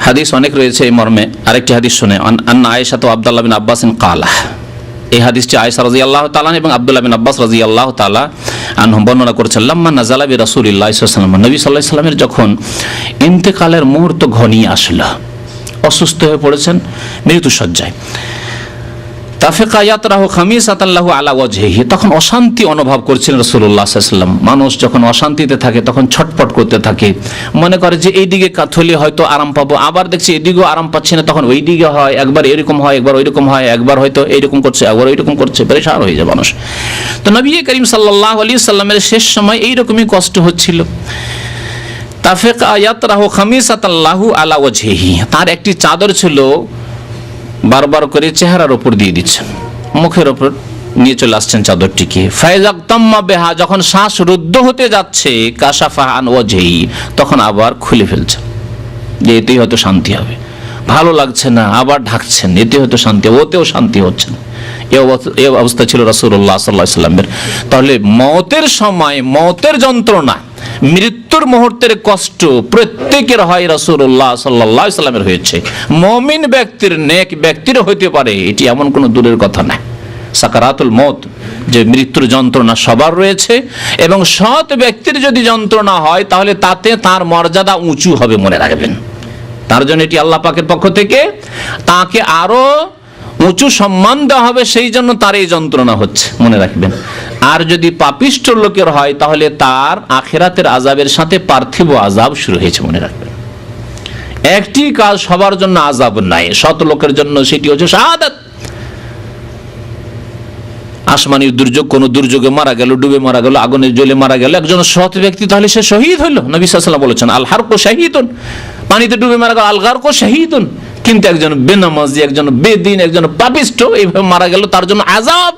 হাদিস অনেক রয়েছে এই মর্মে। আরেকটি হাদিস শুনে, আন্না আয়েশা তো আব্দুল্লাহ বিন আব্বাস কালা, এই হাদিসটি আয়েশা রাদিয়াল্লাহু তাআলা এবং আব্দুল্লাহ বিন আব্বাস রাদিয়াল্লাহু তাআলা আনহুম বর্ণনা করেছেন। লাম্মা নাযালা বি রাসূলিল্লাহ সাল্লাল্লাহু আলাইহি ওয়াসাল্লাম, নবী সাল্লাল্লাহু আলাইহি ওয়াসাল্লামের যখন ইন্তেকালের মুহূর্ত ঘনিয়ে আসলো, অসুস্থ হয়ে পড়েছেন মৃত্যুশয্যায়, তাফিকা ইয়াতরাহু খামিসাতান লাহু আলা ওয়াজহিহি, তখন অশান্তি অনুভব করছেন রাসূলুল্লাহ সাল্লাল্লাহু আলাইহি ওয়াসাল্লাম। মানুষ যখন অশান্তিতে থাকে তখন ছটফট করতে থাকে, মনে করে যে এইদিকে কাথলি হয়তো আরাম পাবো, আবার দেখছি এদিকেও আরাম পাচ্ছি না, তখন ওই দিকে হয়, একবার এরকম হয়, একবার ওইরকম হয়, একবার হয়তো এইরকম করছে, একবার ওইরকম করছে, পেরেশান হয়ে যায় মানুষ। তো নবী করিম সাল্লাল্লাহু আলাইহি ওয়াসাল্লামের শেষ সময় এইরকমই কষ্ট হচ্ছিল। তাফিকা ইয়াতরাহু খামিসাতান লাহু আলা ওয়াজহিহি, তার একটি চাদর ছিল, বারবার করে চেহারার উপর দিয়ে দিচ্ছেন, মুখের উপর নিয়ে চলে আসছেন চাদরটিকে। ফায়জাক্তাম্মা বিহা, যখন শ্বাস রুদ্ধ হতে যাচ্ছে, কাশাফা আন ওয়াজহি, তখন আবার খুলে ফেলছেন, যে এতেই হয়তো শান্তি হবে, ভালো লাগছে না, আবার ঢাকছেন, এতে হয়তো শান্তি, ওতেও শান্তি হচ্ছে না। এই অবস্থা ছিল রাসূলুল্লাহ সাল্লাল্লাহু আলাইহি ওয়াসাল্লামের। তাহলে মওতের সময়, মওতের যন্ত্রণা, মৃত্যুর মুহূর্তের কষ্ট প্রত্যেকের হয়, রাসূলুল্লাহ সাল্লাল্লাহু আলাইহি ওয়াসাল্লামের হয়েছে। মুমিন ব্যক্তির, নেক ব্যক্তির হইতে পারে, এটি এমন কোনো দূরের কথা না। সাকারাতুল মওত, যে মৃত্যুর যন্ত্রণা সবার রয়েছে, এবং সৎ ব্যক্তির যদি যন্ত্রণা হয় তাহলে তাতে তার মর্যাদা উঁচু হবে, মনে রাখবেন। তার জন্য এটি আল্লাহ পাকের পক্ষ থেকে তাকে আরো উঁচু সম্মান দেওয়া হবে, সেই জন্য তার এই যন্ত্রণা হচ্ছে, মনে রাখবেন। আর যদি পাপিষ্ঠ লোকের হয় তাহলে তার আখিরাতের আযাবের সাথে পার্থিব আযাব শুরু হয়েছে, মনে রাখবেন। একটি কাজ সবার জন্য আযাব নাই, সৎ লোকের জন্য সেটি হচ্ছে শাহাদাত। আসমানি দুর্যোগ, কোন দুর্যোগে মারা গেল, ডুবে মারা গেল, আগুনে জ্বলে মারা গেল একজন সৎ ব্যক্তি, তাহলে সে শহীদ হইল। নবী সাল্লাল্লাহু আলাইহি ওয়াসাল্লাম বলেছেন, আল হারকু শাহীদুন, পানিতে ডুবে মারা গেল, আল গারকু শাহীদুন। কিন্তু একজন বেনামাজি, একজন বেদিন, একজন পাপিষ্ঠ এইভাবে মারা গেল, তার জন্য আযাব,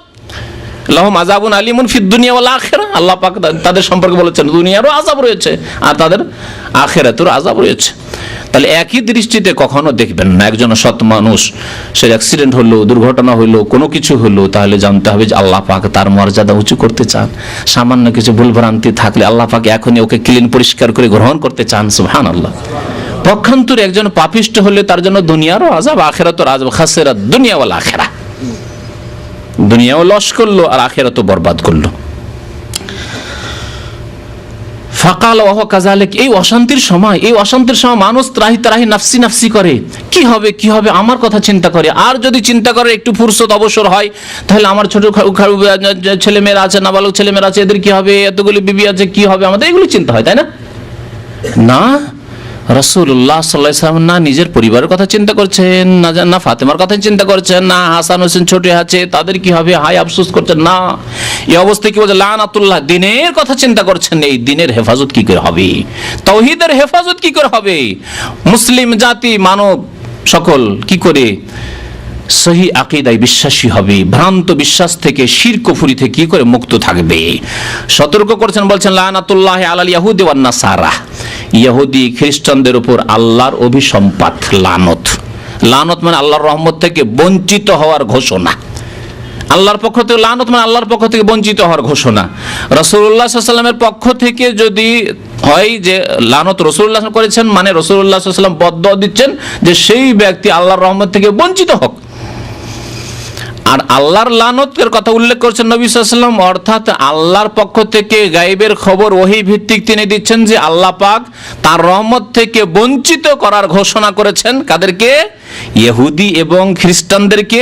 লাহুম আযাবুন আলীমুন ফিদ দুনিয়া ওয়াল আখিরাহ। আল্লাহ পাক তাদের সম্পর্কে বলেছেন দুনিয়ারও আযাব রয়েছে আর তাদের আখিরাতের আযাব রয়েছে। তাহলে একই দৃষ্টিতে কখনো দেখবেন না। একজন সৎ মানুষ, সে অ্যাক্সিডেন্ট হলো, দুর্ঘটনা হলো, কোনো কিছু হলো, তাহলে জানতে হবে যে আল্লাহ পাক তার মর্যাদা উঁচু করতে চান। সামান্য কিছু ভুলভ্রান্তি থাকলে আল্লাহ পাক এখনই ওকে ক্লিন, পরিষ্কার করে গ্রহণ করতে চান। সুবহানাল্লাহ। পক্ষান্তরে একজন পাপিষ্ঠ হলে তার জন্য দুনিয়ারও আযাব, আখিরাতের আযাব, খাসিরাত দুনিয়া ওয়াল আখিরাহ, দুনিয়াও লস করলো আর আখিরাতও বরবাদ করলো। ফাকাল ওয়া হুয়া কাযালিক, এই অশান্তির সময়, এই অশান্তির সময় মানুষ ত্রাহি ত্রাহি নাফসি নাফসি করে, কি হবে কি হবে, আমার কথা চিন্তা করে। আর যদি চিন্তা করে একটু ফুরসত অবসর হয়, তাহলে আমার ছোট ছেলেমেয়েরা আছে, নাবালক ছেলেমেয়েরা আছে, এদের কি হবে, এতগুলি বিবি আছে, কি হবে আমাদের, এগুলি চিন্তা হয়, তাই না? না, রাসূলুল্লাহ সাল্লাল্লাহু আলাইহি ওয়াসাল্লাম না নিজের পরিবারের কথা চিন্তা করছেন, না ফাতেমার কথা চিন্তা করছেন, না হাসান হোসেন ছোট আছে তাদের কি হবে, হায় আফসোস করছেন, না। এই অবস্থায় কি বলছে, লানাতুল্লাহ, দিনের কথা চিন্তা করছেন। এই দিনের হেফাজত কি করে হবে, তাওহীদের হেফাজত কি করে হবে, মুসলিম জাতি মানব সকল কি করে সহি আকীদায় বিশ্বাসী হবে, ভ্রান্ত বিশ্বাস থেকে, শিরক কুফরি থেকে কি করে মুক্ত থাকবে, সতর্ক করছেন। বলছেন লানাতুল্লাহি আলাল ইয়াহুদি ওয়ান নাসারা, ইহুদি খ্রিস্টানদের উপর আল্লাহর অভিসম্পাত, লানত। লানত মানে আল্লাহর রহমত থেকে বঞ্চিত হওয়ার ঘোষণা। আল্লাহর পক্ষ থেকে লানত মানে আল্লাহর পক্ষ থেকে বঞ্চিত হওয়ার ঘোষণা। রাসূলুল্লাহ সাল্লাল্লাহু আলাইহি ওয়াসাল্লামের পক্ষ থেকে যদি হয় যে লানত রাসূলুল্লাহ করেছেন, মানে রাসূলুল্লাহ সাল্লাল্লাহু আলাইহি ওয়াসাল্লাম বদদুয়া দিচ্ছেন যে সেই ব্যক্তি আল্লাহর রহমত থেকে বঞ্চিত হোক। আর আল্লাহর লানতের কথা উল্লেখ করছেন নবী সাল্লাল্লাহু আলাইহি ওয়াসাল্লাম, অর্থাৎ আল্লাহর পক্ষ থেকে গায়বের খবর ওহী ভিত্তিক তিনি দিচ্ছেন যে আল্লাহ পাক তার রহমত থেকে বঞ্চিত করার ঘোষণা করেছেন। কাদেরকে? ইহুদি এবং খ্রিস্টানদেরকে।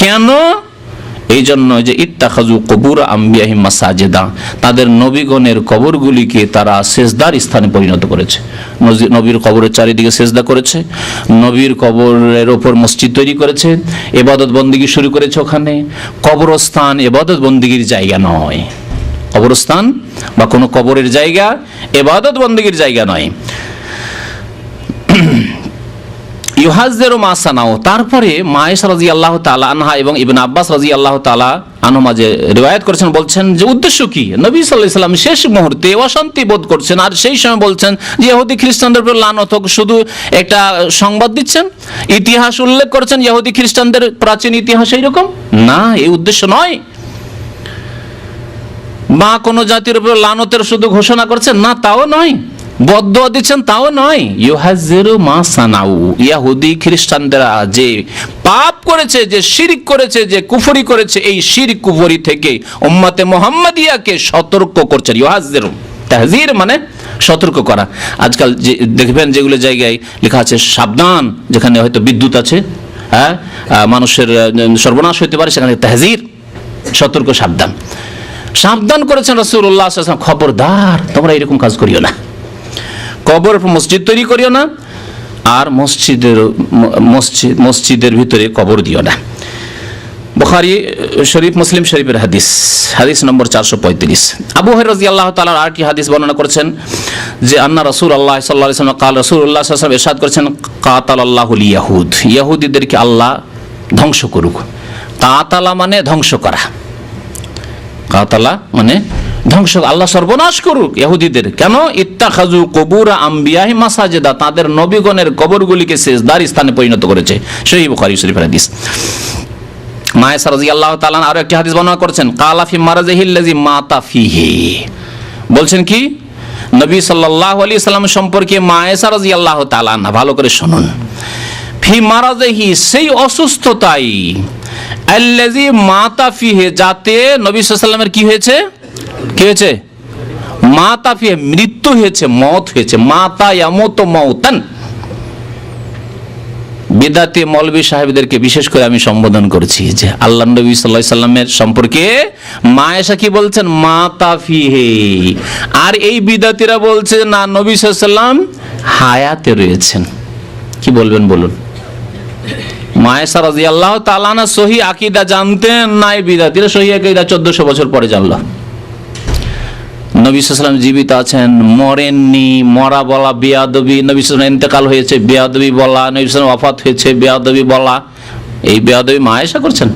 কেন? এই জন্য যে ইত্তাখাযু কুবুর আম্বিয়াহিম মাসাজিদা, তাদের নবীগণের কবরগুলিকে তারা সেজদার স্থানে পরিণত করেছে। নবীর কবরের চারিদিকে সেজদা করেছে, নবীর কবরের ওপর মসজিদ তৈরি করেছে, ইবাদত বন্দেগী শুরু করেছে ওখানে। কবরস্থান ইবাদত বন্দেগীর জায়গা নয়, কবরস্থান বা কোনো কবরের জায়গা ইবাদত বন্দেগীর জায়গা নয়। ইউহাজ্জিরু মা সানাউ, তারপরে মা আয়েশা রাদিয়াল্লাহু তাআলা আনহা এবং ইবনে আব্বাস রাদিয়াল্লাহু তাআলা আনহুমা যে রিওয়ায়াত করেছেন, বলছেন যে উদ্দেশ্য কি, নবী সাল্লাল্লাহু আলাইহি ওয়াসাল্লাম শেষ মুহূর্তে অশান্তি বোধ করছেন আর সেই সময় বলছেন যে ইহুদি খ্রিস্টানদের উপর লানত হোক, শুধু একটা সংবাদ দিচ্ছেন, ইতিহাস উল্লেখ করছেন ইহুদি খ্রিস্টানদের প্রাচীন ইতিহাস এইরকম না, এই উদ্দেশ্য নয়। বা কোনো জাতির উপর লানতের শুধু ঘোষণা করছেন না, তাও নয়। বদদোয়া দিচ্ছেন তাও নয়, ইউহাজ্জিরু মা সানাউ, ইহুদি খ্রিস্টানরা যে পাপ করেছে, যে শিরক করেছে, যে কুফরি করেছে, এই শিরক কুফরি থেকে উম্মতে মুহাম্মাদিয়াকে সতর্ক করছেন। ইউহাজ্জিরু, তাহজির মানে সতর্ক করা। আজকাল যে দেখবেন যেগুলো জায়গায় লেখা আছে সাবধান, যেখানে হয়তো বিদ্যুৎ আছে, হ্যাঁ, মানুষের সর্বনাশ হতে পারে, সেখানে তাহজির, সতর্ক, সাবধান, সাবধান করেছেন রাসূলুল্লাহ সাল্লাল্লাহু আলাইহি ওয়াসাল্লাম, খবরদার তোমরা এরকম কাজ করিও না, কবর মসজিদ তৈরি করিও না, আর মসজিদের ভিতরে কবর দিও না। বুখারী শরীফ, মুসলিম শরীফের হাদিস, হাদিস নম্বর 435। আবু হুরায়রা রাদিয়াল্লাহু তাআলা আর কি হাদিস বর্ণনা করেছেন যে আন্না রাসূলুল্লাহ সাল্লাল্লাহু আলাইহি ওয়াসাল্লাম قال রাসূলুল্লাহ সাল্লাল্লাহু আলাইহি ওয়াসাল্লাম ইরশাদ করেছেন, কাতালাল্লাহুল ইয়াহুদ, ইহুদিদেরকে আল্লাহ ধ্বংস করুক। কাতালা মানে ধ্বংস করা, কাতালা মানে ধ্বংস, আল্লাহ সর্বনাশ করুক ইহুদিদের। কেন? ইত্তাখাযু কুবুর আম্বিয়াহি মাসাজিদা, তাদের নবীগণের কবরগুলিকে সিজদার স্থানে পরিণত করেছে। সহিহ বুখারী শরীফের হাদিস। মা আয়েশা রাদিয়াল্লাহু তাআলা আরো একটি হাদিস বর্ণনা করেছেন, কালা ফি মারাজিহিল্লাযী মাতা ফিহি, বলছেন কি নবী সাল্লাল্লাহু আলাইহি সাল্লাম সম্পর্কে মা আয়েশা রাদিয়াল্লাহু তাআলা, ভালো করে শুনুন, ফি মারাজিহি, সেই অসুস্থতাই, আল্লাযী মাতা ফিহি, যাতে নবী সাল্লাল্লাহু আলাইহি সাল্লামের কি হয়েছে, কি হয়েছে, মাতা ফিহি, মৃত্যু হয়েছে, মওত হয়েছে, মাতা ইয়ামুতু মাউতান। বিদাতি মৌলভী সাহেবদেরকে বিশেষ করে আমি সম্বোধন করছি যে আল্লাহ নবী সাল্লাল্লাহু আলাইহি সাল্লামের সম্পর্কে মা আয়েশা কি বলছেন, মাতা ফিহি, আর এই বিদাতিরা বলছে না, নবী সাল্লাল্লাহু আলাইহি সাল্লাম হায়াতে রয়েছেন। কি বলবেন বলুন? মা আয়েশা রাদিয়াল্লাহু তাআলা আনহা সহি আকীদা জানতেন না, এই বিদাতিরা সহি আকীদা 1400 বছর পরে জানলো। নবী সাল্লাল্লাহু আলাইহি সাল্লাম জীবিত আছেন, মরেননি, মরা বলা বেয়াদবি, নবী সাল্লাল্লাহু আলাইহি সাল্লাম ইন্তেকাল হয়েছে বেয়াদবি বলা, নবী সাল্লাল্লাহু আলাইহি সাল্লাম ওয়াফাত হয়েছে বেয়াদবি বলা, এই বেয়াদবি মা আয়েশা করছেন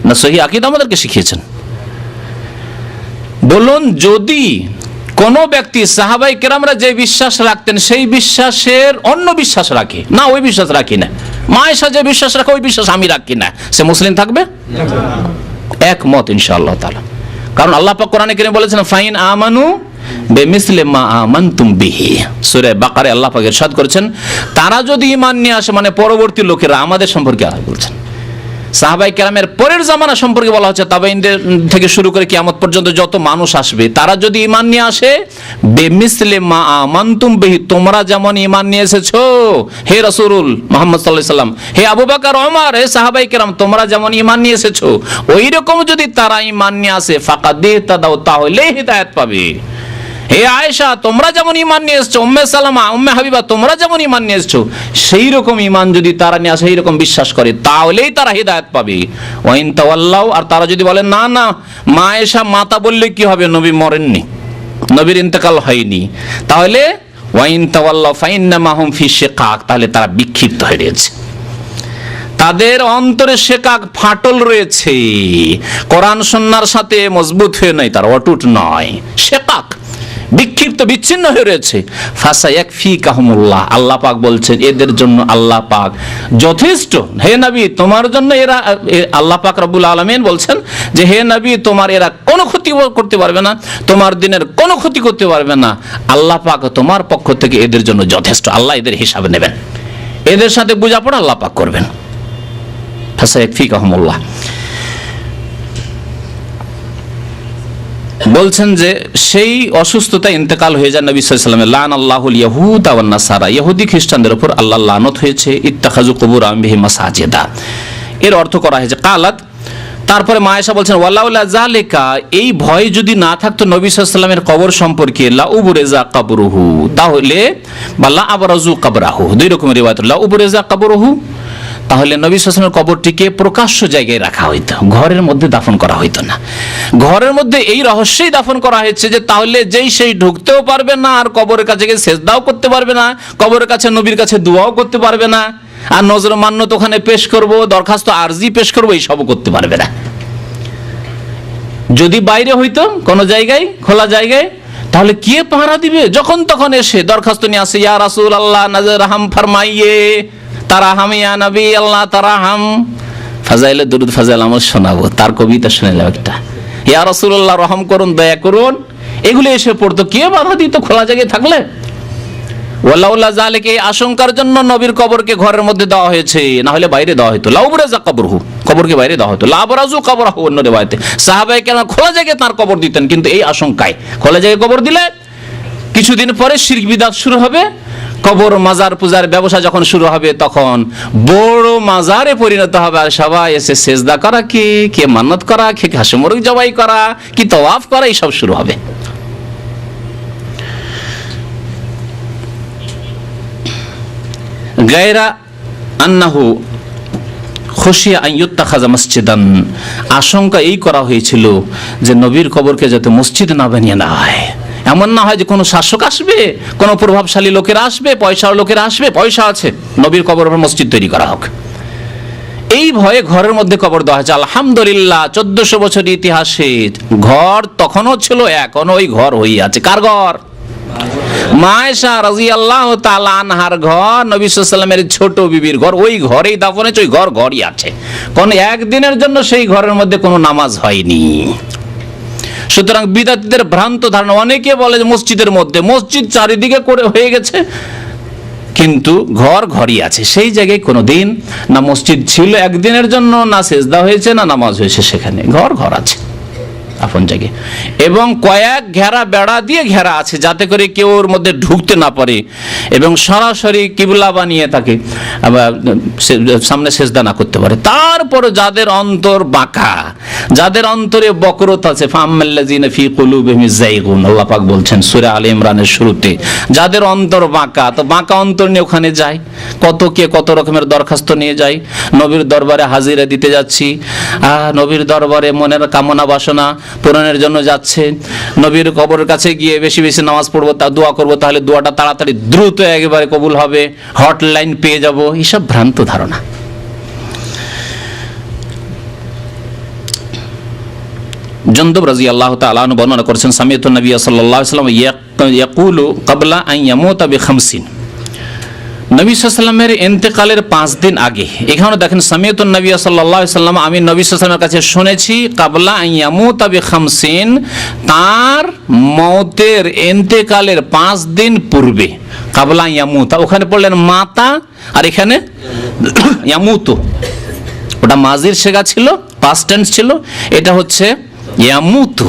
না সহি আকীদা আমাদেরকে শিখিয়েছেন? বলুন, যদি কোন ব্যক্তি সাহাবায়ে কেরামরা যে বিশ্বাস রাখতেন সেই বিশ্বাসের অন্য বিশ্বাস রাখে না, ওই বিশ্বাস রাখি না, মা আয়েশা যে বিশ্বাস রাখে ওই বিশ্বাস আমি রাখি না, সে মুসলিম থাকবে? একমত ইনশাআল্লাহ তাআলা। কারণ আল্লাহ পাক কোরআনে কারীমে বলেছেন, ফাইন আমানু বিমিসলি মা আমানতুম বিহি, সূরা বাকারায় আল্লাহ পাক ইরশাদ করেছেন, তারা যদি ঈমান নিয়ে আসে, মানে পরবর্তী লোকেরা, আমাদের সম্পর্কে আল্লাহ বলছেন, সাহাবায়ে কেরামের পরের জামানা সম্পর্কে বলা হচ্ছে, তাবেঈনদের থেকে শুরু করে কিয়ামত পর্যন্ত যত মানুষ আসবে, তারা যদি ঈমান নিয়ে আসে, বিমিসলি মা আমানতুম বিহি, তোমরা যেমন ঈমান নিয়ে এসেছো হে রাসূল মুহাম্মদ সাল্লাল্লাহু আলাইহি সাল্লাম, হে আবু বকর, ওমর, হে সাহাবায়ে কেরাম, তোমরা যেমন ঈমান নিয়ে এসেছো ওই রকম যদি তারা ঈমান নিয়ে আসে, ফাকাদ তাদাও, তাহলে হিদায়াত পাবে। হে আয়েশা, তোমরা যেমন ঈমান নিয়ে এসেছো, উম্মে সালামা, উম্মে হাবিবা, তোমরা যেমন ঈমান নিয়ে এসেছো সেই রকম ঈমান যদি তারা নিয়ে আসে, সেই রকম বিশ্বাস করে, তাহলেই তারা হিদায়াত পাবে। ওয়াইন তাওয়াল্লাউ, আর তারা যদি বলে না না, মা আয়েশা মাতা বললে কি হবে, নবী মরেননি, নবীর ইন্তেকাল হয়নি, তাহলে ওয়াইন তাওয়াল্লাউ ফাইন্নামা হুম ফি শিকাক, তাহলে তারা বিক্ষিপ্ত হয়ে রয়েছে, তাদের অন্তরে শিকাক, ফাটল রয়েছে, কোরআন সুন্নাহর সাথে মজবুত হয়ে নাই, তারা অটুট নয়, শিকাক, বিক্ষিপ্ত, বিচ্ছিন্ন হয়ে রয়েছে। ফাসায়াকফিকাহুমুল্লাহ, আল্লাহ পাক বলছেন এদের জন্য আল্লাহ পাক যথেষ্ট। হে নবী, তোমার জন্য এরা, আল্লাহ পাক রব্বুল আলামিন বলছেন যে হে নবী, তোমার এরা কোনো ক্ষতি করতে পারবে না, তোমার দিনের কোনো ক্ষতি করতে পারবে না, আল্লাহ পাক তোমার পক্ষ থেকে এদের জন্য যথেষ্ট। আল্লাহ এদের হিসাব নেবেন, এদের সাথে বোঝাপড়া আল্লাহ পাক করবেন। ফাসায়াকফিকাহুমুল্লাহ বলছেন যে সেই অসুস্থতা ইন্তেকাল হয়ে যায় নবী সাল্লাল্লাহু আলাইহি ওয়াসাল্লাম, লানাল্লাহুল ইয়াহুদা ওয়ান নাসারা, ইহুদি খ্রিস্টানদের উপর আল্লাহর লানত হয়েছে, ইত্তাখাযু কুবুর আম্বিহি মাসাজিদা, এর অর্থ করা হয়েছে কালাত। তারপরে মা আয়েশা বলছেন, ওয়ালাউলা যালিকা, এই ভয় যদি না থাকতো নবী সাল্লাল্লাহু আলাইহি ওয়াসাল্লামের কবর সম্পর্কে, লা উবরিজা কবরুহু, তাহলে বা লা আবরাজু কবরাহু, দুই রকমের রিওয়ায়াত, লা উবরিজা কবরুহু, তাহলে নবী সাল্লাল্লাহু আলাইহি ওয়াসাল্লামের কবরটিকে প্রকাশ্য জায়গায় রাখা হইতো, ঘরের মধ্যে দাফন করা হইতো না। ঘরের মধ্যে এই রহস্যই দাফন করা হয়েছে যে তাহলে যেই সেই ঢুকতেও পারবে না, আর কবরের কাছে গিয়ে সেজদাও করতে পারবে না, কবরের কাছে নবীর কাছে দোয়াও করতে পারবে না, আর নজর মান্নত ওখানে পেশ করব, দরখাস্ত আরজি পেশ করব, এই সবও করতে পারবে না। যদি বাইরে হইতো কোনো জায়গায়, খোলা জায়গায়, তাহলে কে পাহারা দিবে? যখন তখন এসে দরখাস্ত নিয়ে আসে, ইয়া রাসূল আল্লাহ নজর হাম ফরমাইয়ে, তারাহাম ইয়া নবী আল্লাহ তারাহাম, ফাজাইলে দুরুদ ফাজাইল আমল শোনাবো, তার কবিতা শুনেলাম একটা, ইয়া রাসূলুল্লাহ রহম করুন, দয়া করুন, এগুলো এসে পড়তো, কে বাধা দিত খোলা জায়গায় থাকলে? ওয়াল্লাউল্লাহ জালিকা, এই আশঙ্কার জন্য নবীর কবরকে ঘরের মধ্যে দেওয়া হয়েছে, না হলে বাইরে দেওয়া হতো। লাউবরাজা কবরহু, কবরকে বাইরে দেওয়া হতো। লাবরাজু কবরহু, অন্য রিওয়ায়াতে সাহাবায়ে কেরাম খোলা জায়গায় তার কবর দিতেন, কিন্তু এই আশঙ্কায় খোলা জায়গায় কবর দিলে কিছুদিন পরে শিরক বিদআত শুরু হবে, কবর মাজার পূজার ব্যবসা যখন শুরু হবে তখন বড় মাজারে পরিণত হবে, আর সবাই এসে সেজদা করা, কে মান্নত করা, কে ঘাসে মুরগ জবাই করা, কি তাওয়াফ করা, এইসব শুরু হবে। গায়রা আন্নাহু খুশিয়া আন ইউত্তাখাযা মসজিদান, আশঙ্কা এই করা হয়েছিল যে নবীর কবরকে যাতে মসজিদ না বানিয়ে নেয়। এমন না হয় যে কোনো শাসক আসবে, কোনো প্রভাবশালী লোকেরা আসবে, পয়সার লোকেরা আসবে, পয়সা আছে, নবীর কবর উপর মসজিদ তৈরি করা হোক, এই ভয়ে ঘরের মধ্যে কবর দেওয়া হয়েছে। আলহামদুলিল্লাহ 1400 বছর ইতিহাসে ঘর তখনও ছিল, এখনো ওই ঘর হয়ে আছে। কার ঘর? মা আয়েশা রাদিয়াল্লাহু তাআলা আনহার ঘর, নবী সাল্লাল্লাহু আলাইহি ওয়াসাল্লামের ছোট বিবির ঘর, ওই ঘরেই দাফন হয়েছে, ওই ঘরই আছে। কোন একদিনের জন্য সেই ঘরের মধ্যে কোনো নামাজ হয়নি। সুতরাং বিদআতীদের ভ্রান্ত ধারণা, অনেকে বলে যে মসজিদের মধ্যে, মসজিদ চারিদিকে করে হয়ে গেছে, কিন্তু ঘরই আছে, সেই জায়গায় কোনোদিন না মসজিদ ছিল একদিনের জন্য, না সেজদা হয়েছে, না নামাজ হয়েছে, সেখানে ঘর আছে আপন জায়গায়, এবং কয়েক ঘেরা বেড়া দিয়ে ঘেরা আছে যাতে করে কেউ ওর মধ্যে ঢুকতে না পারে, এবং সরাসরি কিবলা বানিয়ে তাকে সামনে সেজদা না করতে পারে। তারপর যাদের অন্তর বাঁকা, যাদের অন্তরে বকরত আছে, ফাআম্মাল্লাযিনা ফি কুলুবিহিম যায়গুন, আল্লাহ পাক বলছেন সূরা আলে ইমরানের শুরুতে, যাদের অন্তর বাঁকা, তো বাঁকা অন্তর নিয়ে ওখানে যায়, কত রকমের দরখাস্ত নিয়ে যায়, নবীর দরবারে হাজিরা দিতে যাচ্ছি, নবীর দরবারে মনের কামনা বাসনা পূরণের জন্য যাচ্ছে, নবীর কবরের কাছে গিয়ে বেশি বেশি নামাজ পড়বো, তা দোয়া করবো, তাহলে দোয়াটা তাড়াতাড়ি দ্রুত একেবারে কবুল হবে, হটলাইন পেয়ে যাব, এইসব ভ্রান্ত ধারণা। জুনদুব রাদিয়াল্লাহু তাআলা আনহু বর্ণনা করেছেন, সামিআতু নবী সাল্লাল্লাহু আলাইহি ওয়াসাল্লাম ইয়াকুলু ক্বাবলা আন ইয়ামুতা বি50, নবী সাল্লাল্লাহু আলাইহি ওয়াসাল্লামের ইন্তেকালের 5 দিন আগে। এখানে দেখেন সামিআতু নবী সাল্লাল্লাহু আলাইহি ওয়াসাল্লাম, আমি নবী সাল্লাল্লাহু আলাইহি ওয়াসাল্লামের কাছে শুনেছি, ক্বাবলা আন ইয়ামুতা বি50, তার মওতের ইন্তেকালের 5 দিন পূর্বে। ক্বাবলা আন ইয়ামুতা, ওখানে পড়লেন মাতা, আর এখানে ইয়ামুতু, ওটা মাজির সেগা ছিল, পাস্ট টেন্স ছিল, এটা হচ্ছে ইয়ামুতু।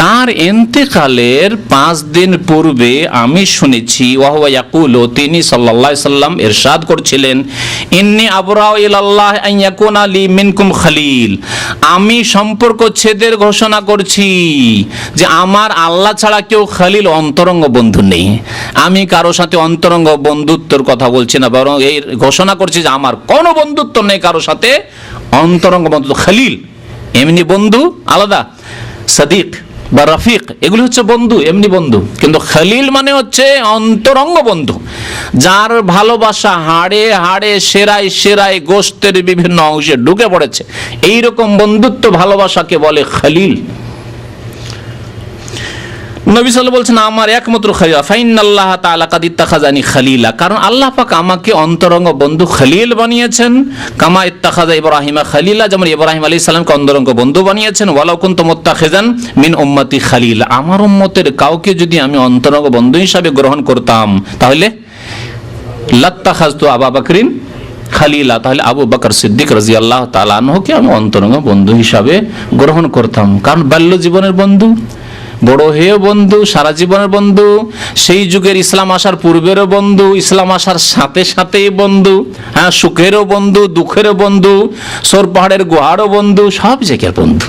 তার ইন্তেকালের 5 দিন পূর্বে আমি শুনেছি, ওয়াহুয়া ইয়াকুলু, তিনি সাল্লাল্লাহু আলাইহি সাল্লাম ইরশাদ করছিলেন, ইন্নী আবরাউ ইলাল্লাহ আন ইয়াকুনা লি মিনকুম খলিল, আমি সম্পর্ক ছেদের ঘোষণা করছি যে আমার আল্লাহ ছাড়া কেউ খলিল, অন্তরঙ্গ বন্ধু নেই। আমি কারো সাথে অন্তরঙ্গ বন্ধুত্বের কথা বলছি না, বরং এই ঘোষণা করছি যে আমার কোনো বন্ধুত্ব নেই কারো সাথে, অন্তরঙ্গ বন্ধুত্ব। খলিল এমনি বন্ধু আলাদা, সাদিক বা রফিক এগুলো হচ্ছে বন্ধু, এমনি বন্ধু, কিন্তু খলিল মানে হচ্ছে অন্তরঙ্গ বন্ধু, যার ভালোবাসা হাড়ে হাড়ে, সেরায় সেরায়, গোশতের বিভিন্ন অংশে ঢুকে পড়েছে, এইরকম বন্ধুত্ব ভালোবাসাকে বলে খলিল। নবী সাল্লাল্লাহু আলাইহি ওয়াসাল্লাম বলছেন, আমার একমাত্র খলিল, ফাইনাল্লাহ তাআলা কাদ ইত্তাখাযানি খলিলা, কারণ আল্লাহ পাক আমাকে অন্তরঙ্গ বন্ধু খলিল বানিয়েছেন, কামা ইত্তাখাযা ইব্রাহিমা খলিলা, যেমন ইব্রাহিম আলাইহিস সালামকে অন্তরঙ্গ বন্ধু বানিয়েছেন। ওয়ালাউ কুনতু মুত্তাখিযান মিন উম্মতি খলিলা, আমার উম্মতের কাউকে যদি আমি অন্তরঙ্গ বন্ধু হিসাবে গ্রহণ করতাম, তাহলে লাত্তাখাযতু আবু বকরিন খলিলা, তাহলে আবু বকর সিদ্দিক রাদিয়াল্লাহু তাআলা আনহুকে আমি অন্তরঙ্গ বন্ধু হিসাবে গ্রহণ করতাম, কারণ বাল্য জীবনের বন্ধু, বড় হয়েও বন্ধু, সারা জীবনের বন্ধু, সেই যুগের ইসলাম আসার পূর্বেরও বন্ধু, ইসলাম আসার সাথে সাথেই বন্ধু, হ্যাঁ, সুখেরও বন্ধু, দুঃখেরও বন্ধু, সোর পাহাড়ের গুহারও বন্ধু, সব জায়গার বন্ধু।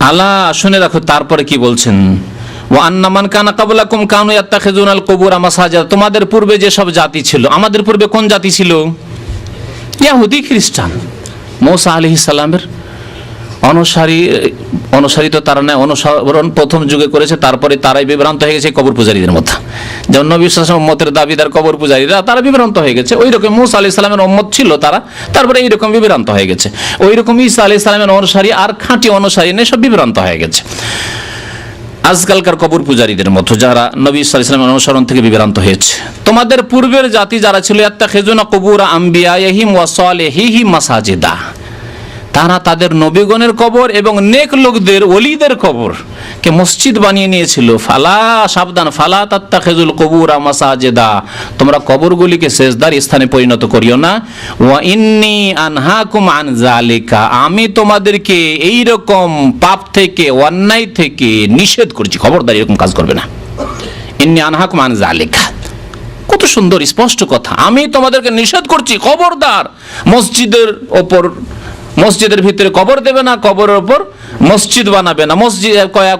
আলা, শুনে রাখো তারপরে কি বলছেন, ওয়া আন্না মান কানা ক্বাবলাকুম কানু ইয়াত্তাখিযুনাল কুবুরা মাসাজিদ, তোমাদের পূর্বে যে সব জাতি ছিল, আমাদের পূর্বে কোন জাতি ছিল? ইহুদি খ্রিস্টান। মূসা আলাইহিস সালামের অনুসারী তো তারা নয়, অনুসরণ প্রথম যুগে করেছে, তারপরে তারাই বিভ্রান্ত হয়ে গেছে কবর পূজারীদের মধ্যে, যেমন নবী সাল্লাল্লাহু আলাইহি ওয়াসাল্লাম উম্মতের দাবিদার কবর পূজারীরা, তারা বিভ্রান্ত হয়ে গেছে। ওই রকম মূসা আলাইহিস সালামের উম্মত ছিল তারা, তারপরে এইরকম বিভ্রান্ত হয়ে গেছে। ওই রকম ঈসা আলাইহিস সালামের অনুসারী আর খাঁটি অনুসারী নেই, সব বিভ্রান্ত হয়ে গেছে। আজকালকার কবর পূজারীদের মতো যারা নবী সাল্লাল্লাহু আলাইহি ওয়াসাল্লামের অনুসরণ থেকে বিভ্রান্ত হয়েছে। তোমাদের পূর্বের জাতি যারা ছিল, ইয়াত্তাখিযুনা কুবুরা আমবিয়াইহিম ওয়া সালিহিহিম মাসাজিদা, তারা তাদের নবীগণের কবর এবং নেক লোকদের ওলিদের কবর কে মসজিদ বানিয়ে নিয়েছিল। ফালা, সাবধান, ফালা তাত্তাখিজুল কুবুরা মাসাজিদা, তোমরা কবরগুলিকে সেজদার স্থানে পরিণত করিও না। ওয়া ইন্নী আনহাকুম আন যালিকা, আমি তোমাদেরকে এই রকম পাপ থেকে, অন্যায় থেকে নিষেধ করছি, খবরদার এরকম কাজ করবে না। ইন্নী আনহাকুম আন যালিকা, কত সুন্দর স্পষ্ট কথা। আমি তোমাদেরকে নিষেধ করছি, খবরদার মসজিদের ওপর, মসজিদের ভিতরে কবর দেবে না, কবরের ওপর মসজিদ বানাবে না, মসজিদ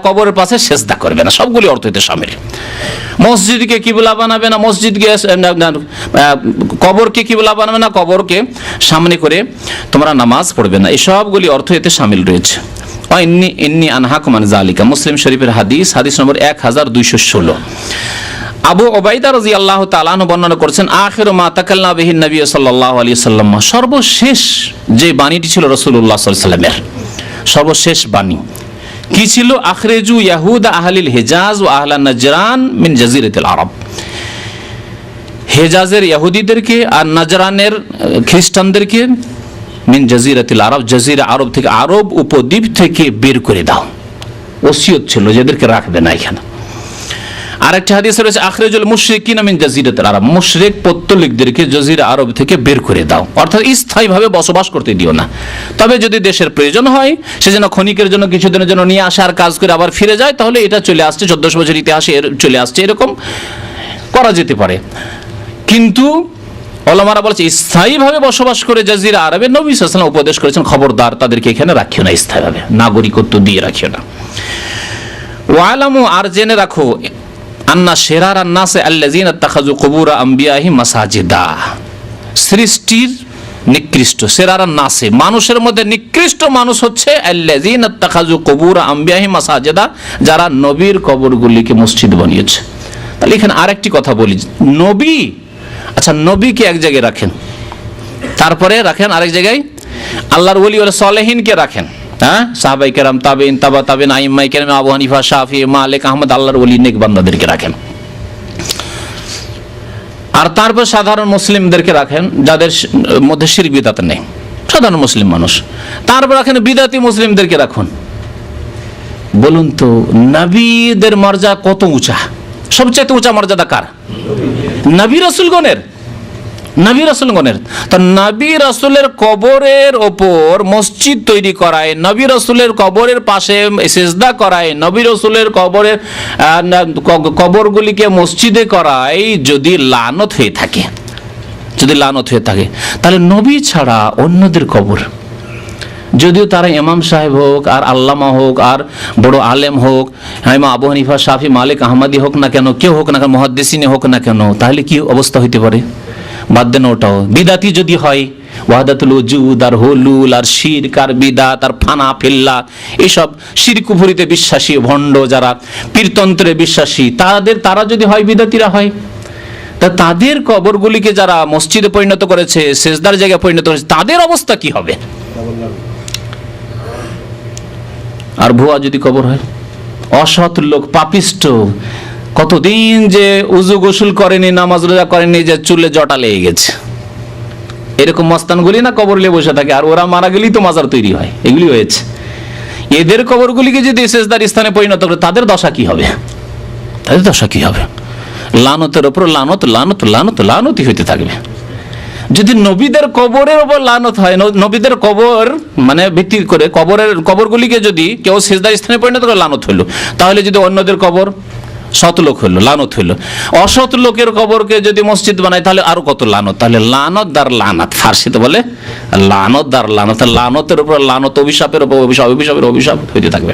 কবরের পাশে সেজদা করবে না, সবগুলি অর্থ এতে শামিল। মসজিদকে কিবলা বানাবে না, মসজিদকে, কবরকে কিবলা বানাবে না, কবরকে সামনে করে তোমরা নামাজ পড়বে না, এই সবগুলি অর্থ এতে শামিল রয়েছে। ইন্নী আনহাকুম আন যালিকা, মুসলিম শরীফের হাদিস, হাদিস নম্বর 1216। আবু ওবাইদা রাদিয়াল্লাহু তাআলা আনহু বর্ণনা করেছেন, আখিরু মা তাকাল্লামা বিহি নবী সাল্লাল্লাহু আলাইহি ওয়াসাল্লাম, সর্বশেষ যে বাণীটি ছিল রাসূলুল্লাহ সাল্লাল্লাহু আলাইহি ওয়াসাল্লামের, সর্বশেষ বাণী কি ছিল? আখরিজু ইয়াহুদা আহলিল হিজাজ ওয়া আহলান নাজরান মিন জাজিরাতিল আরব, হেজাজের ইহুদিদেরকে আর নাজরানের খ্রিস্টানদেরকে মিন জাজিরাতিল আরব, জাজিরা আরব থেকে, আরব উপদ্বীপ থেকে বের করে দাও। ওসিয়ত ছিল যাদেরকে রাখবে না এখানে। আরেকটা হাদিস রয়েছে, আখরিজুল মুশরিকিনা মিন জাজিরাতিল আরব, মুশরিক পৌত্তলিকদেরকে জাজিরা আরব থেকে বের করে দাও, অর্থাৎ স্থায়ীভাবে বসবাস করতে দিও না। তবে যদি দেশের প্রয়োজন হয়, সে যেন ক্ষণিকের জন্য, কিছুদিনের জন্য নিয়ে আসে আর কাজ করে আবার ফিরে যায়, তাহলে এটা চলে আসছে, 1400 বছর ইতিহাসে চলে আসছে, এরকম করা যেতে পারে। কিন্তু ওলামারা বলছে স্থায়ীভাবে বসবাস করে জাজিরা আরবে, নবী সাল্লাল্লাহু আলাইহি ওয়াসাল্লাম উপদেশ করেছেন, খবরদার তাদেরকে এখানে রাখিও না, স্থায়ীভাবে নাগরিকত্ব দিয়ে রাখিও না। ওয়ালামু, আর জেনে রাখো, আন্না শিরারান নাসে আল্লাযিনা ইত্তাখাযু কুবুর আমবিয়াহিম মাসাজিদা, সৃষ্টির নিকৃষ্ট, শিরারান নাসে, মানুষের মধ্যে নিকৃষ্ট মানুষ হচ্ছে আল্লাযিনা ইত্তাখাযু কুবুর আমবিয়াহিম মাসাজিদা, যারা নবীর কবরগুলিকে মসজিদ বানিয়েছে। তাহলে এখানে আরেকটি কথা বলি, নবী, আচ্ছা নবীকে এক জায়গায় রাখেন, তারপরে রাখেন আরেক জায়গায় আল্লাহর ওলি ওয়া সালেহিনকে রাখেন, হ্যাঁ, সাহাবায়ে কেরাম, তাবেঈন, তাবা তাবেঈন, আইম্মায়ে কেরাম, আবু হানিফা, শাফি, মালিক, আহমদ, আল্লাহর ওলি নেক বান্দাদেরকে রাখেন। আর তারপর সাধারণ মুসলিমদেরকে রাখেন, যাদের মধ্যে শিরক বিদআত নেই, সাধারণ মুসলিম মানুষ। তারপর রাখেন বিদআতি মুসলিমদেরকে রাখুন। বলুন তো, নবীদের মর্যাদা কত উঁচা? সবচেয়ে উঁচা মর্যাদা কার? নবী রাসূলগণের, নবী রাসূলগণের। তো নবী রাসূলের কবরের ওপর মসজিদ তৈরি করায়, নবী রাসূলের কবরের পাশে সিজদা করায়, নবী রাসূলের কবরের কবরগুলিকে মসজিদে করায়, যদি লানত হয়ে থাকে, যদি লানত হয়ে থাকে, তাহলে নবী ছাড়া অন্যদের কবর, যদিও তারা ইমাম সাহেব হোক, আর আল্লামা হোক, আর বড় আলেম হোক, ইমাম আবু হানিফা, শাফি, মালিক, আহমদি হোক না কেন, কেউ হোক না কেন, মুহাদ্দিসিন হোক না কেন, তাহলে কি অবস্থা হইতে পারে? বাদ দেন ওটাও। বিদাতি যদি হয়, ওয়াহদাতুল ওজুদ আর হুলুল আর শিরক আর বিদাত আর ফানা ফিল্লাহ, এইসব শিরক কুফরিতে বিশ্বাসী ভণ্ড যারা, পীরতন্ত্রে বিশ্বাসী, তারা যদি হয়, বিদাতিরা হয়, তা তাদের কবরগুলিকে যারা মসজিদে পরিণত করেছে, সেজদার জায়গায় পরিণত করেছে, তাদের অবস্থা কি হবে? আর ভুয়া যদি কবর হয়, অসৎ লোক, পাপিষ্ট, কতদিন যে উজু গোসল করেনি, নামাজ রোজা করেনি, যে চুলে জটা লেগে গেছে, এরকম মস্তানগুলি না কবর নিয়ে বসে থাকে, আর ওরা মারা গেলেই তো মাজার তৈরি হয়, এগুলি হয়েছে। এদের কবরগুলিকে যদি সেজদার স্থানে পরিণত করে, তাদের দশা কি হবে? তাদের দশা কি হবে? লানতের উপর লানত, লানত, লানত, লানতই হইতে থাকবে। যদি নবীদের কবরের উপর লানত হয়, নবীদের কবর মানে ভিত্তি করে কবরগুলিকে যদি কেউ সিজদার স্থানে পরিণত করে, লানত হইল। তাহলে যদি অন্যদের কবর, সৎ লোক হইল, লানত হইল। অসৎ লোকের কবরকে যদি মসজিদ বানায়, তাহলে আরো কত লানত। তাহলে লানত দার লানাত, ফার্সিতে বলে লানত দার লানত, লানতের উপর লানত, অভিশাপের উপর অভিশাপ, অভিশাপের অভিশাপ হইতে থাকবে।